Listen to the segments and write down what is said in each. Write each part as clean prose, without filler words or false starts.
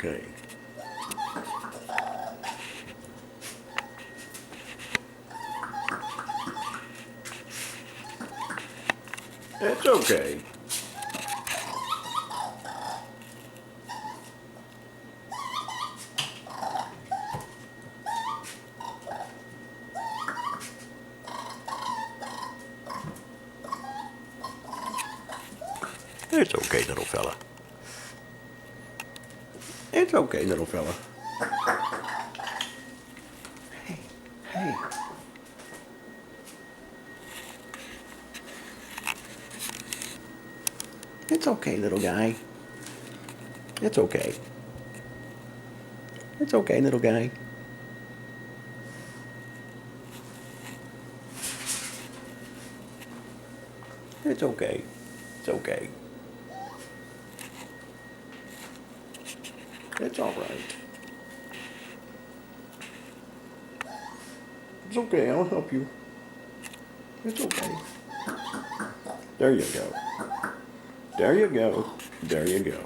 okay. It's okay. It's okay, little fella. It's okay, little fella. Hey, hey. It's okay, little guy. It's okay. It's okay, little guy. It's okay. It's okay. It's all right. It's okay, I'll help you. It's okay. There you go. There you go. There you go.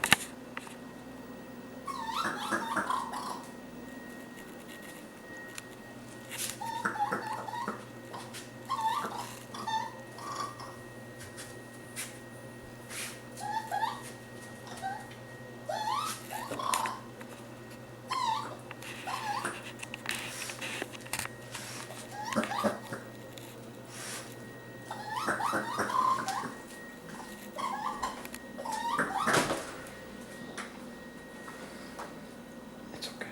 It's okay.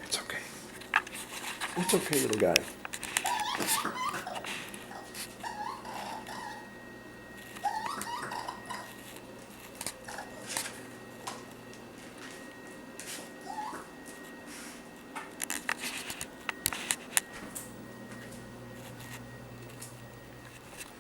It's okay. It's okay, little guy.